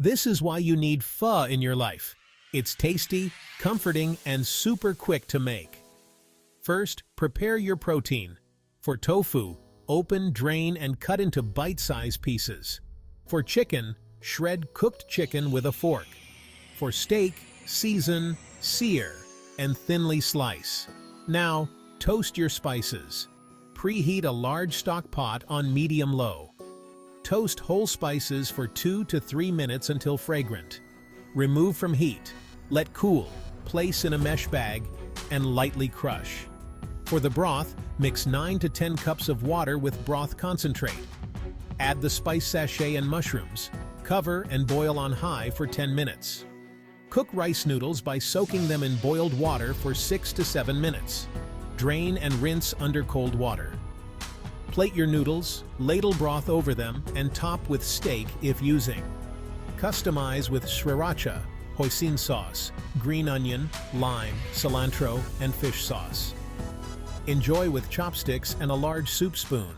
This is why you need pho in your life. It's tasty, comforting, and super quick to make. First, prepare your protein. For tofu, open, drain, and cut into bite-sized pieces. For chicken, shred cooked chicken with a fork. For steak, season, sear, and thinly slice. Now, toast your spices. Preheat a large stock pot on medium-low. Toast whole spices for 2 to 3 minutes until fragrant. Remove from heat. Let cool. Place in a mesh bag and lightly crush. For the broth, mix 9 to 10 cups of water with broth concentrate. Add the spice sachet and mushrooms. Cover and boil on high for 10 minutes. Cook rice noodles by soaking them in boiled water for 6 to 7 minutes. Drain and rinse under cold water. Plate your noodles, ladle broth over them, and top with steak if using. Customize with sriracha, hoisin sauce, green onion, lime, cilantro, and fish sauce. Enjoy with chopsticks and a large soup spoon.